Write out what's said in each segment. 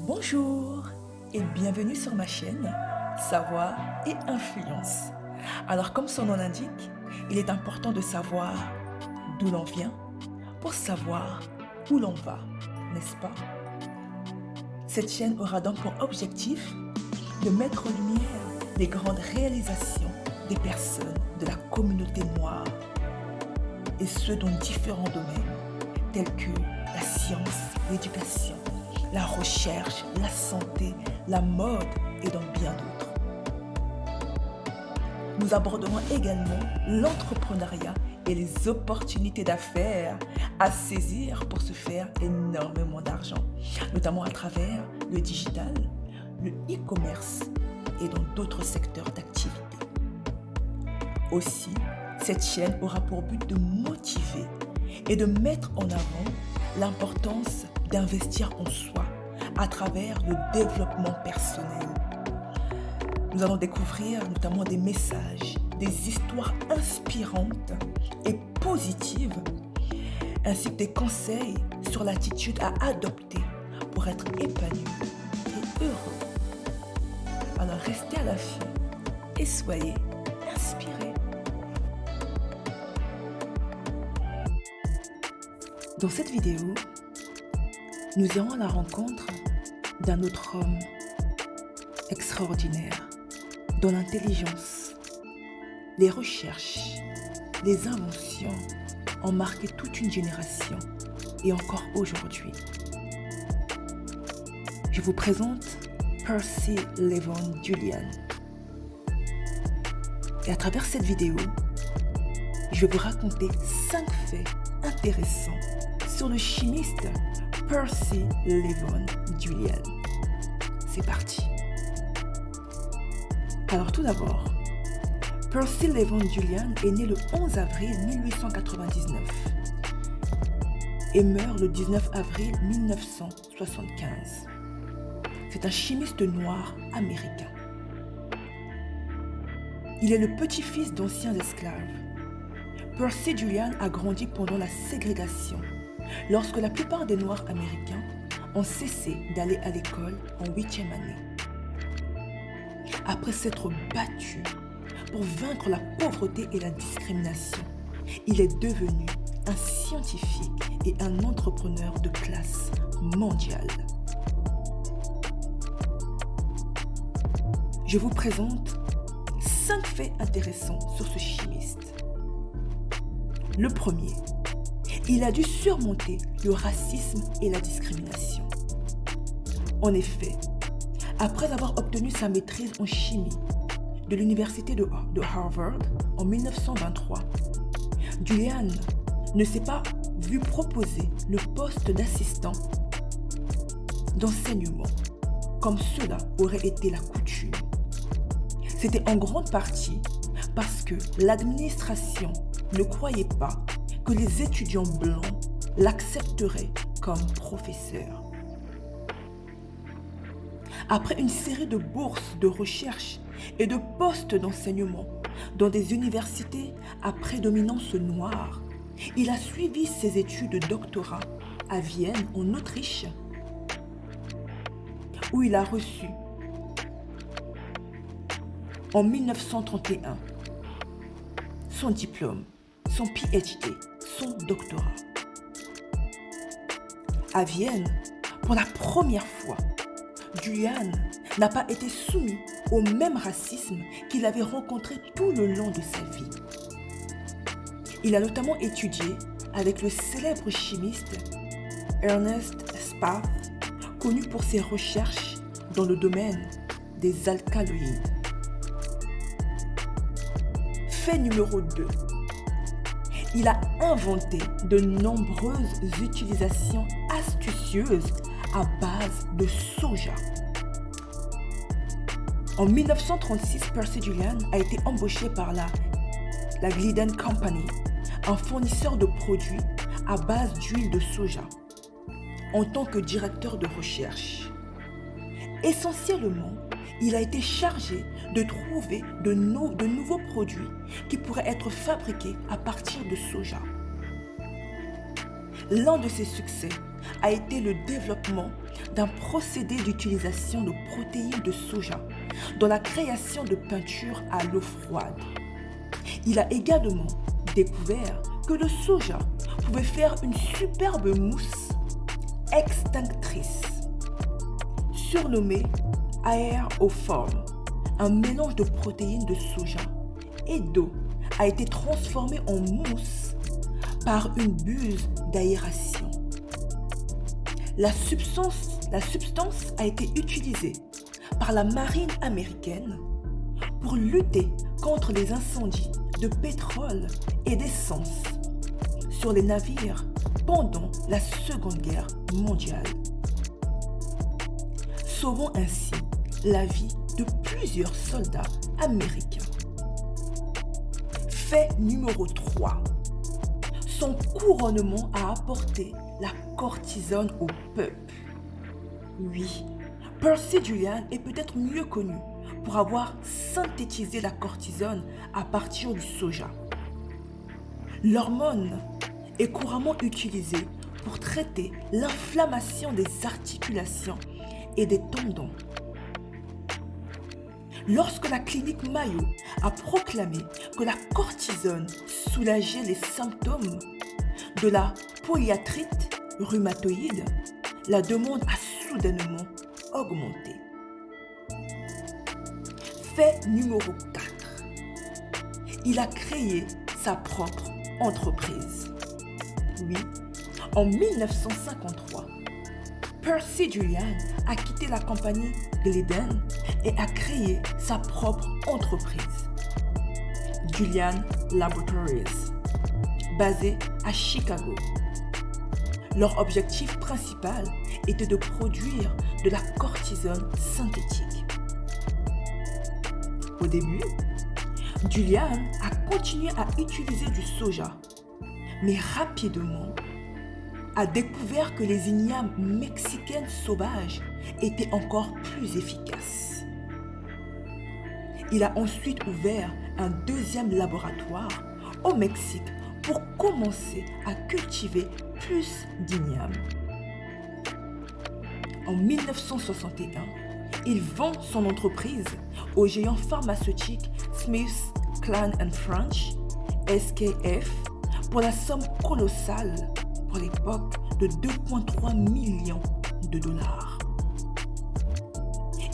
Bonjour et bienvenue sur ma chaîne Savoir et Influence. Alors comme son nom l'indique, il est important de savoir d'où l'on vient pour savoir où l'on va, n'est-ce pas? Cette chaîne aura donc pour objectif de mettre en lumière les grandes réalisations des personnes de la communauté noire et ce dans différents domaines tels que la science, l'éducation, la recherche, la santé, la mode et dans bien d'autres. Nous aborderons également l'entrepreneuriat et les opportunités d'affaires à saisir pour se faire énormément d'argent, notamment à travers le digital, le e-commerce et dans d'autres secteurs d'activité. Aussi, cette chaîne aura pour but de motiver et de mettre en avant l'importance d'investir en soi à travers le développement personnel. Nous allons découvrir notamment des messages, des histoires inspirantes et positives, ainsi que des conseils sur l'attitude à adopter pour être épanoui et heureux. Alors restez à l'affût et soyez inspirés. Dans cette vidéo, nous irons à la rencontre d'un autre homme extraordinaire dont l'intelligence, les recherches, les inventions ont marqué toute une génération et encore aujourd'hui. Je vous présente Percy LeVon Julian. Et à travers cette vidéo, je vais vous raconter 5 faits intéressants sur le chimiste Percy LeVon Julian. C'est parti. Alors tout d'abord, Percy LeVon Julian est né le 11 avril 1899 et meurt le 19 avril 1975. C'est un chimiste noir américain. Il est le petit-fils d'anciens esclaves. Percy Julian a grandi pendant la ségrégation, lorsque la plupart des Noirs américains ont cessé d'aller à l'école en 8e année. Après s'être battu pour vaincre la pauvreté et la discrimination, il est devenu un scientifique et un entrepreneur de classe mondiale. Je vous présente 5 faits intéressants sur ce chimiste. Le premier, il a dû surmonter le racisme et la discrimination. En effet, après avoir obtenu sa maîtrise en chimie de l'université de Harvard en 1923, Julian ne s'est pas vu proposer le poste d'assistant d'enseignement, comme cela aurait été la coutume. C'était en grande partie parce que l'administration ne croyait pas que les étudiants blancs l'accepteraient comme professeur. Après une série de bourses de recherche et de postes d'enseignement dans des universités à prédominance noire, il a suivi ses études de doctorat à Vienne, en Autriche, où il a reçu en 1931 son diplôme, son PhD, son doctorat. À Vienne, pour la première fois, Julian n'a pas été soumis au même racisme qu'il avait rencontré tout le long de sa vie. Il a notamment étudié avec le célèbre chimiste Ernest Spath, connu pour ses recherches dans le domaine des alcaloïdes. Fait numéro 2. Il a inventé de nombreuses utilisations astucieuses à base de soja. En 1936, Percy Julian a été embauché par la Glidden Company, un fournisseur de produits à base d'huile de soja, en tant que directeur de recherche. Essentiellement, il a été chargé de trouver de nouveaux produits qui pourraient être fabriqués à partir de soja. L'un de ses succès a été le développement d'un procédé d'utilisation de protéines de soja dans la création de peintures à l'eau froide. Il a également découvert que le soja pouvait faire une superbe mousse extinctrice, surnommée aéroforme. Un mélange de protéines de soja et d'eau a été transformé en mousse par une buse d'aération. La substance a été utilisée par la marine américaine pour lutter contre les incendies de pétrole et d'essence sur les navires pendant la Seconde Guerre mondiale, sauvant ainsi la vie de plusieurs soldats américains. Fait numéro 3. Son couronnement a apporté la cortisone au peuple. Oui, Percy Julian est peut-être mieux connu pour avoir synthétisé la cortisone à partir du soja. L'hormone est couramment utilisée pour traiter l'inflammation des articulations et des tendons. Lorsque la clinique Mayo a proclamé que la cortisone soulageait les symptômes de la polyarthrite rhumatoïde, la demande a soudainement augmenté. Fait numéro 4. Il a créé sa propre entreprise. Oui, en 1953, Percy Julian a quitté la compagnie Glidden et a créé sa propre entreprise, Julian Laboratories, basée à Chicago. Leur objectif principal était de produire de la cortisone synthétique. Au début, Julian a continué à utiliser du soja, mais rapidement a découvert que les ignames mexicaines sauvages étaient encore plus efficaces. Il a ensuite ouvert un deuxième laboratoire au Mexique pour commencer à cultiver plus d'ignames. En 1961, il vend son entreprise au géant pharmaceutique SmithKline & French, SKF, pour la somme colossale pour l'époque de 2,3 millions de dollars.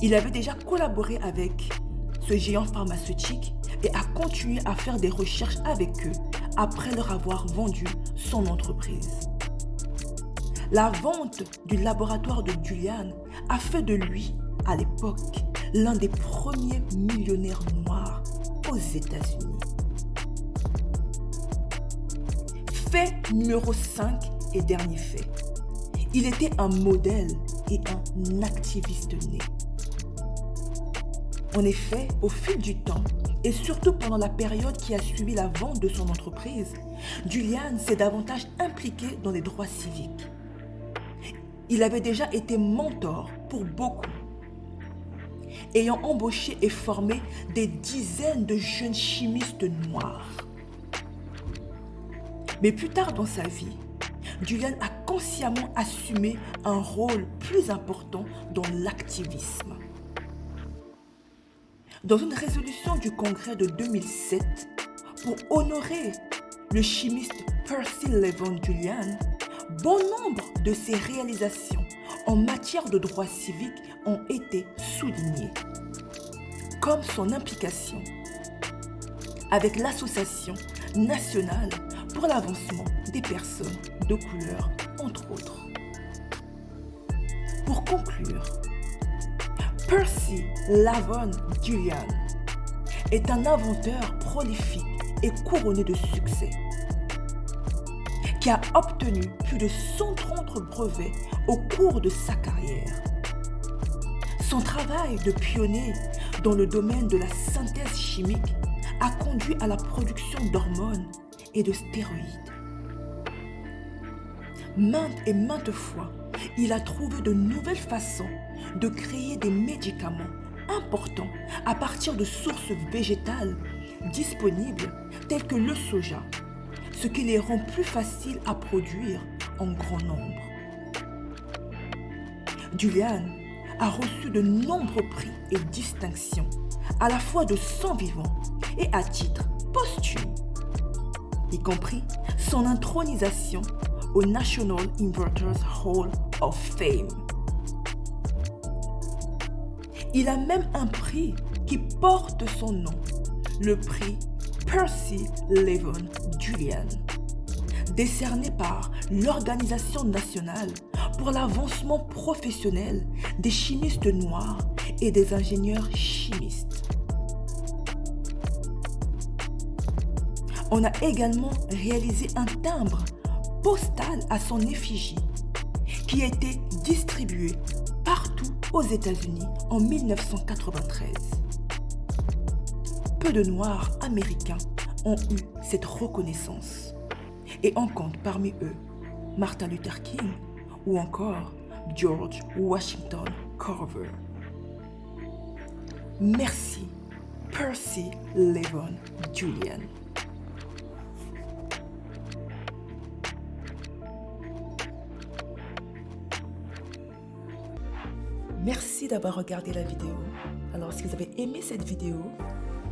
Il avait déjà collaboré avec ce géant pharmaceutique et a continué à faire des recherches avec eux après leur avoir vendu son entreprise. La vente du laboratoire de Julian a fait de lui, à l'époque, l'un des premiers millionnaires noirs aux États-Unis. Fait numéro 5 et dernier fait. Il était un modèle et un activiste né. En effet, au fil du temps, et surtout pendant la période qui a suivi la vente de son entreprise, Julian s'est davantage impliqué dans les droits civiques. Il avait déjà été mentor pour beaucoup, ayant embauché et formé des dizaines de jeunes chimistes noirs. Mais plus tard dans sa vie, Julian a consciemment assumé un rôle plus important dans l'activisme. Dans une résolution du Congrès de 2007, pour honorer le chimiste Percy Levon Julian, bon nombre de ses réalisations en matière de droits civiques ont été soulignées, comme son implication avec l'Association nationale pour l'avancement des personnes de couleur, entre autres. Pour conclure, Percy Lavon Julian est un inventeur prolifique et couronné de succès, qui a obtenu plus de 130 brevets au cours de sa carrière. Son travail de pionnier dans le domaine de la synthèse chimique a conduit à la production d'hormones et de stéroïdes. Maintes et maintes fois, il a trouvé de nouvelles façons de créer des médicaments importants à partir de sources végétales disponibles telles que le soja, ce qui les rend plus faciles à produire en grand nombre. Julian a reçu de nombreux prix et distinctions, à la fois de son vivant et à titre posthume, y compris son intronisation au National Inventors Hall of Fame. Il a même un prix qui porte son nom, le prix Percy Levon Julian, décerné par l'Organisation nationale pour l'avancement professionnel des chimistes noirs et des ingénieurs chimistes. On a également réalisé un timbre postal à son effigie qui a été distribué partout aux États-Unis en 1993. Peu de Noirs américains ont eu cette reconnaissance et on compte parmi eux Martin Luther King ou encore George Washington Carver. Merci, Percy Levon Julian. Merci d'avoir regardé la vidéo. Alors, si vous avez aimé cette vidéo,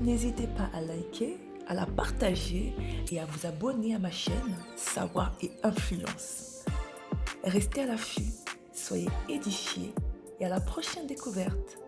n'hésitez pas à liker, à la partager et à vous abonner à ma chaîne Savoir et Influence. Restez à l'affût, soyez édifiés et à la prochaine découverte.